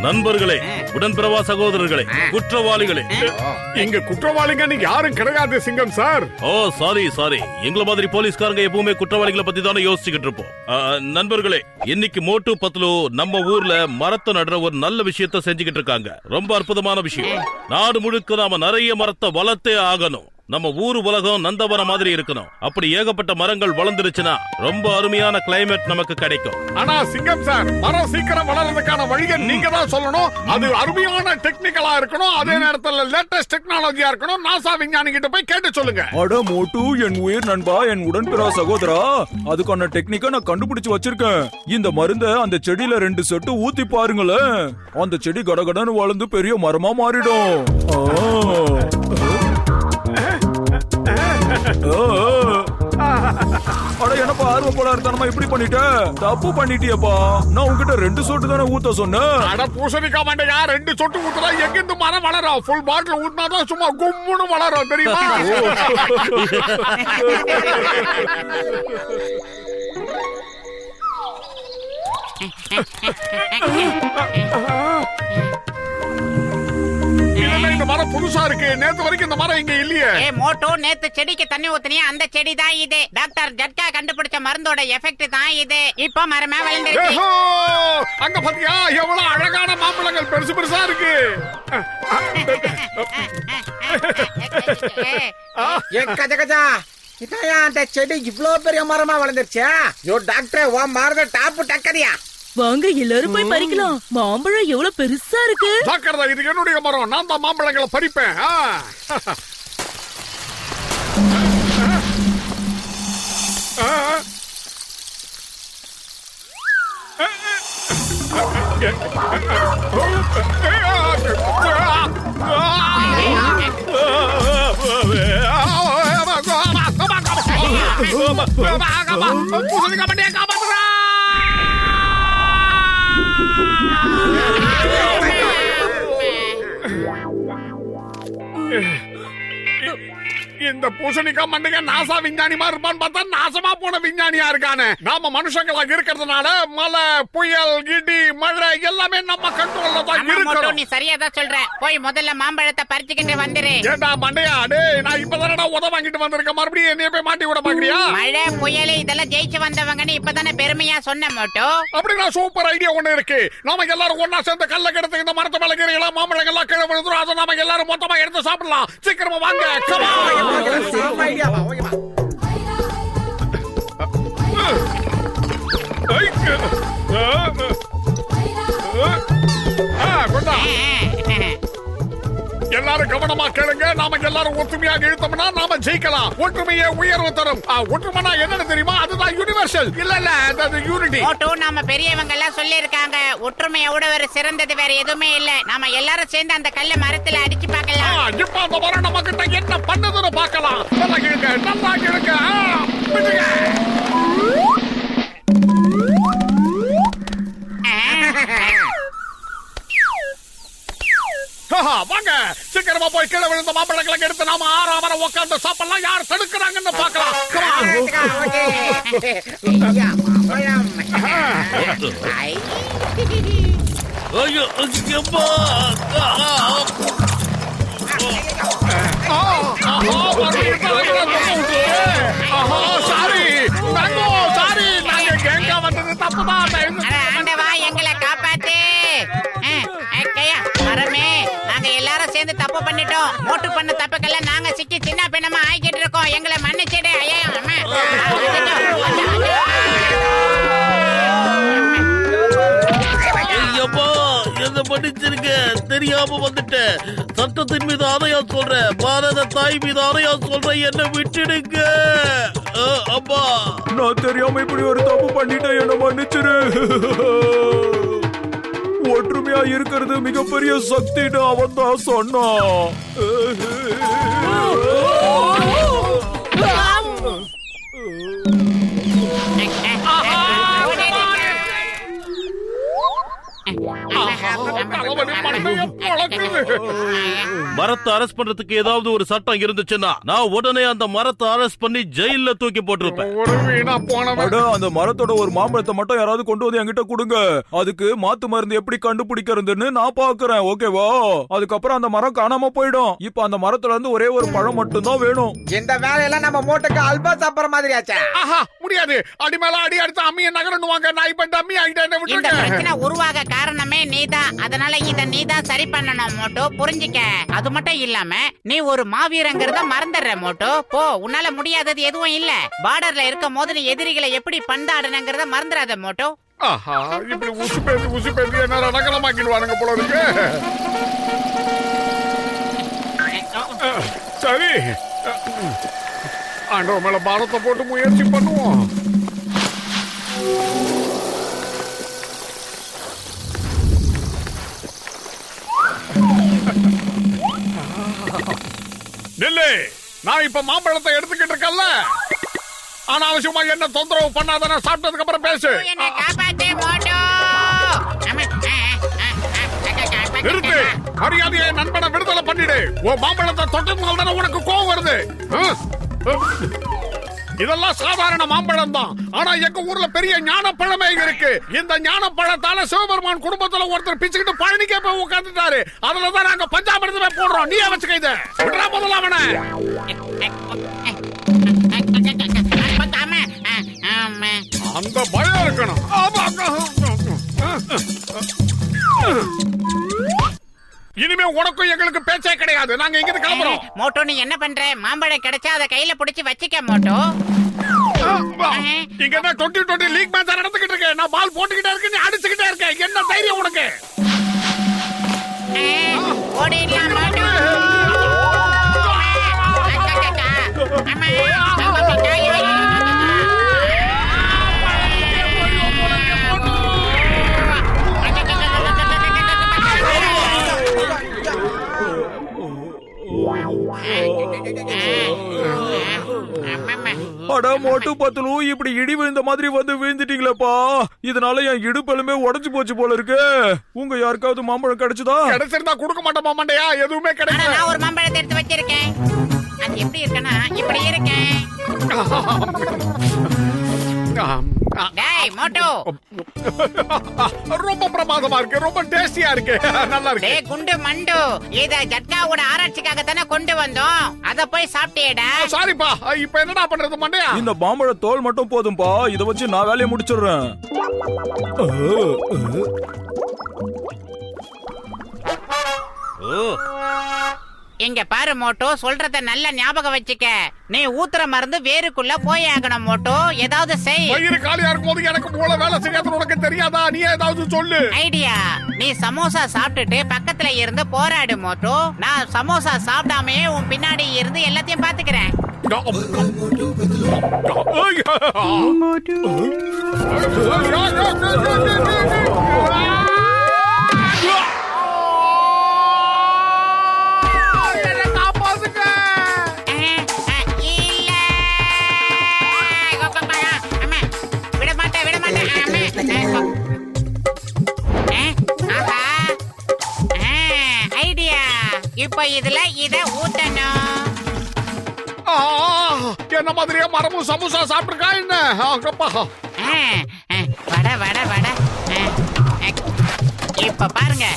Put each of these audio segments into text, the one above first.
நண்பர்களே, உடன்பிறவா சகோதரர்களே, குற்றவாளிகளே, இங்க குற்றவாளிங்க யாரும் கிடையாது சிங்கம் சார். ஓ சாரி, எங்களை மாதிரி போலீஸ்காரங்க எப்பவுமே குற்றவாளிகளை பத்தி தானே யோசிச்சுக்கிட்டு இருப்போம். நண்பர்களே, இன்னைக்கு மோட்டு பத்லு நம்ம ஊர்ல மரத்தை நடுற ஒரு நல்ல விஷயத்த செஞ்சுக்கிட்டு இருக்காங்க. ரொம்ப அற்புதமான விஷயம். நாடு முழுக்க நாம நிறைய மரத்தை வளர்த்தே ஆகணும். நம்ம ஊரு உலகம் நந்தவனம் மாதிரி இருக்கணும். அப்படி ஏகப்பட்ட மரங்கள் வளர்ந்துருச்சுன்னா ரொம்ப அருமையான கிளைமேட் நமக்கு கிடைக்கும். ஆனா சிங்கம் சார், மரம் சீக்கிரம் வளர்றதுக்கான வழியை நீங்க தான் சொல்லணும். அது அருமையான டெக்னிக்கலா இருக்கணும். அதே நேரத்துல லேட்டஸ்ட் டெக்னாலஜியா இருக்கணும். நாசா விஞ்ஞானி கிட்ட போய் கேட்டு சொல்லுங்க. அட மோட்டு, என் உயிர் நண்பா, என் உடன்பிறா சகோதரா, அதுக்கான டெக்னிக்கை நான் கண்டுபிடிச்சு வச்சிருக்கேன். இந்த மருந்த அந்த செடியில 2 சொட்டு ஊத்தி பாருங்களேன். அந்த செடி கடகடன்னு வளர்ந்து பெரிய மரமா மாறிடும். அட என்னப்பா ஆர்வப்படாதனமா இப்படி பண்ணிட்ட? தப்பு பண்ணிட்டியப்பா. நான் உன்கிட்ட 2 சொட்டு தானே ஊத்த சொன்னேன். அட பூசணிக்கா மண்டையா, 2 சொட்டு ஊத்துறா எங்க இந்த மரம் வளரும்? ஃபுல் பாட்டில் ஊத்தினாதான் சும்மா கும்முன்னு வளரும், தெரியுமா? இந்த மரம் புதுசா இருக்கு. நேத்து வரைக்கும் இந்த மரம் இங்க இல்லையே. மோட்டோ, நேத்து செடிக்கு தண்ணி ஊத்துனியா, அந்த செடி தான் இது. டாக்டர் ஜட்கா கண்டுபிடிச்ச மருந்தோட எஃபெக்ட் தான் இது. இப்போ மரமே வளர்ந்துருக்கு. அங்க பாத்தியா எவ்வளவு அழகான மாம்பழங்கள் பெருசு பெருசா இருக்கு. அந்த செடி இவ்வளவு பெரிய மரமா வளர்ந்துருச்சா? யோ டாக்டர், உன் மரத டாப்பு டக்கறியா? வாங்க எல்லாரும் போய் பறிக்கலாம். மாம்பழம் எவ்வளவு பெருசா இருக்கு. ஜாக்கிரதா, இது என்னுடைய மரம். நான் தான் மாம்பழங்களை பறிப்பேன். இந்த பூசணிக்கா மண்டையா நாசா விஞ்ஞானிமா இருப்பான்னு பார்த்தா நாசமா போன விஞ்ஞானியா இருக்கானே. நாம மனுஷங்களா இருக்கிறதுனால மழை, புயல், இடி, மழை எல்லாமே நம்ம கண்ட்ரோல்ல தான் இருக்கு. நீ சரியா தான் சொல்ற. போய் முதல்ல மாம்பழத்தை பறிச்சுக்கிட்டு வந்துரு. ஏண்டா மண்டையா, டேய் நான் இப்பதானடா உத வாங்கிட்டு வந்திருக்கேன். மறுபடியும் என்னைய போய் மாட்டி விட பாக்குறியா? மழை, புயல் இதெல்லாம் ஜெயிச்சு வந்தவங்கன்னு இப்பதானே பெருமையா சொன்ன மோட்டோ. அப்படின்னா சூப்பர் ஐடியா ஒண்ணு இருக்கு. நாம எல்லாரும் ஒன்னா சேர்ந்து கல்ல கிடத்து இந்த மரத்தை மேல கீரை மாம்பழங்கள்லாம் கீழே விழுந்துரும். அதை நாம எல்லாரும் மொத்தமா எடுத்து சாப்பிடலாம். சீக்கிரமா வாங்க. எல்லாரும் கவனமா கேளுங்க. நாம எல்லாரும் ஒற்றுமையாக இழுத்தோம்னா நாம ஜெயிக்கலாம். ஒற்றுமையே உயர்வு தரும். ஒற்றுமைனா என்னன்னு தெரியுமா? அதுதான் யுனிவர்சல். இல்ல அது யூனிட்டி. மோட்டோ, நாம பெரியவங்க எல்லாம் சொல்லி இருக்காங்க, ஒற்றுமையோட ஒரு சிறந்தது வேற எதுவுமே இல்ல. நாம எல்லாரும் சேர்ந்து அந்த கல்ல மரத்துல அடிச்சு பார்க்கலாம். இப்ப அந்த மரம் நம்ம கிட்ட என்ன பண்ணுதுன்னு பார்க்கலாம். நல்லா கேளுங்க, நல்லா கேளுங்க. வாங்க சீக்கிரமா போய் கீழே விழுந்த மாம்பழங்களை எடுத்து நாம ஆறாமரம் உட்கார்ந்து சாப்பிடலாம். யார் தடுக்கிறாங்கன்னு பார்க்கலாம். சாரி, நாங்க கேங்கா வந்தது தப்புதான். எங்களை காப்பாத்து. மரமே, நாங்க எல்லாரும் சேர்ந்து தப்பு பண்ணிட்டோம். மோட்டு பண்ண தப்புக்கெல்லாம் நாங்க சிக்கி சின்ன பின்னமா ஆகிட்டு இருக்கோம். எங்களை மன்னிச்சிடு. என்ன பண்ணிச்சிருக்க? தெரியாம வந்துட்டேன். சட்டத்தின் மீது ஆணையா சொல்றேன், பாரத தாய் மீது ஆணையா சொல்றேன், என்ன விட்டுடுங்க. அப்பா, நான் தெரியாம இப்படி ஒரு தப்பு பண்ணிட்டேன், என்ன மன்னிச்சிரு. ஒற்றுமையா இருக்கிறது மிகப்பெரிய சக்தின்னு அவன் தான் சொன்னான். தலைவலி மண்டையும் பொளக்குது. மரத்தை அரெஸ்ட் பண்றதுக்கு ஏதாவது ஒரு சட்டம் இருந்துச்சுன்னா நான் உடனே அந்த மரத்தை அரெஸ்ட் பண்ணி ஜெயில தூக்கி போட்டிருப்பேன். ஒரு வீணா போனவன். அட, அந்த மரத்தோட ஒரு மாம்பழத்தை மட்டும் யாராவது கொண்டு வந்து என்கிட்ட கொடுங்க. அதுக்கு மாத்து மருந்து எப்படி கண்டுபிடிக்கிறதுன்னு நான் பாக்குறேன். ஓகேவா? அதுக்கப்புறம் அந்த மரம் காணாம போயிடும். இப்ப அந்த மரத்துல இருந்து ஒரே ஒரு பழம் மட்டும் தான் வேணும். இந்த வேலையெல்லாம் நம்ம மோட்டுக்கு அல்பா சாப்பிடுற மாதிரி ஆச்சா? ஆஹா, முடியாது. அடி மேல அடி அடித்து அம்மிய நகரணுவாங்க. நான் இப்ப டம்மி ஆகிட்டேன். இந்த விட்டுருங்க. பிரச்சனை உருவாக காரணமே நீதான். அதனால இத நீதான் சரி பண்ணணும் மோட்டோ, புரிஞ்சுக்க. அது மட்டும் இல்லாம நீ ஒரு மாவீரங்கிறத மறந்துடுற மோட்டோ. போ, உன்னால முடியாதது எதுவும் இல்ல. பார்டர்ல இருக்கும் போது நீ எதிரிகளை எப்படி பந்தாடணுங்கிறத மறந்துடாத மோட்டோ. ஆஹா, இப்படி உசு பேசி என்ன ரணகலமாக்கிடுவானுங்க போல இருக்கு. சரி, ஆண்டவ மேல பாரத்தை போட்டு முயற்சி பண்ணுவோம். நில்லு, நான் இப்ப மாம்பழத்தை எடுத்துக்கிட்டு இருக்கேன்ல, அனாவசியமா என்ன தொந்தரவு பண்ணாதான. சாப்பிட்டதுக்கு அப்புறம் பேசு. என்னை காப்பாத்து மோட்டோ. நிறுத்து, மரியாதையை நண்பனை விடுதலை பண்ணிடு. உன் மாம்பழத்தை தொட்டதுனால தானே உனக்கு கோவம் வருது. இதெல்லாம் சாதாரண மாம்பழம் தான். ஆனா எங்க ஊர்ல பெரிய ஞானப்பழமே இருக்கு. இந்த ஞானப்பழத்தால சிவபெருமான் குடும்பத்துல ஒருத்தர் பிச்சுக்கிட்டு பழனிக்கே போய் உட்கார்ந்துட்டாரு. அதுலதான் நாங்க பஞ்சாமிரதமே போடுறோம். நீ வச்சுக்க இத. விடுறா முதல்ல அவனை. அந்த பயம் இருக்கணும். இனிமே உனக்கும் எங்களுக்கு பேச்சே கிடையாது. நாங்க இங்க கிளம்புறோம். மோட்டோ, நீ என்ன பண்ற? மாம்பழம் கிடைச்சா அதை கையில புடிச்சு வச்சுக்க மோட்டோ. இங்க என்ன 2020 லீக் மேட்ச் நடந்துகிட்டு இருக்கு. நான் பால் போட்டுக்கிட்டே இருக்கேன், நீ அடிச்சுக்கிட்டே இருக்க. என்ன தைரியம் உனக்கு? ஓடிடலாம் மோட்டோ. அட மோட்டு பத்துலு, இப்படி இடி விழுந்த மாதிரி வந்து விழுந்துட்டீங்களேப்பா. இதனால என் இடுப்பெலுமே உடைச்சு போச்சு போல இருக்கு. உங்க யாருக்காவது மாம்பழம் கிடைச்சதா? கிடைச்சிருந்தா கொடுக்க மாட்டோமா மண்டையா? எதுவுமே கிடைக்கல. நான் ஒரு மாம்பழத்தை எடுத்து வச்சிருக்கேன். அது எப்படி இருக்குன்னா இப்படி இருக்கேன். டேய் மோட்டோ, ரொம்ப பிரமாதமா இருக்கு. ரொம்ப டேஸ்டியா இருக்கு. நல்லா இருக்கு. டேய் குண்டு மண்டு, இத ஜட்காவோட ஆராய்ச்சிக்காக தானே கொண்டு வந்தோம். அத போய் சாப்பிட்டியேடா. சாரிப்பா, இப்ப என்னடா பண்றது மண்டையா? இந்த மாம்பழ தோல் மட்டும் போதும்பா. இத வச்சு நான் வேலையை முடிச்சிடுறேன். இங்க பாரு மோட்டோ, சொல்றத நல்ல ஞாபகம் வச்சுக்க. நீ ஊத்துற மருந்து வேருக்குள்ள போய் ஆகணும் மோட்டோ. ஏதாவது செய். வயிறு காலியா இருக்கும்போது எனக்கு மூளை வேலை செய்யாதுன்னு உனக்கு தெரியாதா? நீ ஏதாவது சொல்லு. ஐடியா, நீ சமோசா சாப்பிட்டுட்டு பக்கத்துல இருந்து போராடு மோட்டோ. நான் சமோசா சாப்பிடாமே உன் பின்னாடி இருந்து எல்லாத்தையும் பாத்துக்கிறேன். ஐடியா, இப்ப இதுல இத ஊத்தணும். என்ன மாதிரியே மரமும் சமோசா சாப்பிட்டுருக்கா என்ன? வட வட வட. இப்ப பாருங்க.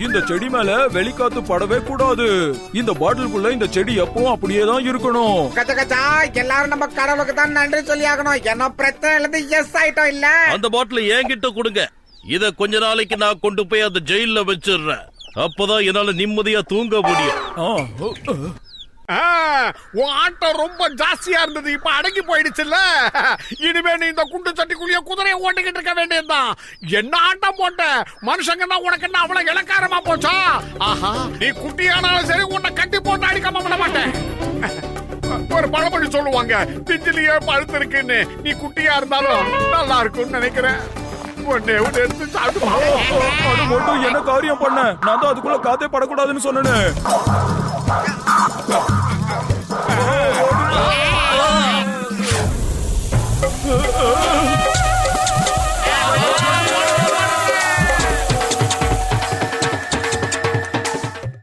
இந்த செடி மேல வெளிக்காத்து படவே கூடாது. இந்த பாட்டிலுக்குள்ள இந்த செடி எப்பவும் அப்படியே தான் இருக்கணும். கச்சா கச்சா, எல்லாரும் நம்ம கடவுளுக்கு தான் நன்றி சொல்லி ஆகணும். என்ன பிரச்சனை இருந்து எஸ் ஆயிட்டோம் இல்ல. அந்த பாட்டில என்கிட்ட கொடுங்க. இத கொஞ்ச நாளைக்கு நான் கொண்டு போய் அந்த ஜெயில வச்சிடுறேன். அப்பதான் என்னால நிம்மதியா தூங்க முடியும். உன் ஆட்டம் ரொம்ப ஜாஸ்தியா இருந்தது. இப்ப அடங்கி போயிடுச்சுல்ல. இனிமே நீ இந்த குண்டு சட்டிக்குள்ளேயே குதிரையை ஓட்டிக்கிட்டு இருக்க வேண்டியதுதான். என்ன ஆட்டம் போட்ட மனுஷங்கன்னா உனக்கு என்ன அவ்வளவு இலக்காரமா போச்சா? ஆஹா, நீ குட்டியானாலும் சரி உன்னை கட்டி போட்டு அடிக்காம விட மாட்டேன். ஒரு பழமொழி சொல்லுவாங்க, பிஞ்சிலேயே பழுத்து இருக்குன்னு. நீ குட்டியா இருந்தாலும் நல்லா இருக்கும்னு நினைக்கிறேன். ஒன்னே ஒன்னு எடுத்து சாப்பிடுமா அது மட்டும் என்ன காரியம் பண்ண நான் தான் அதுக்குள்ள காத்தே படக்கூடாதுன்னு சொன்னேனே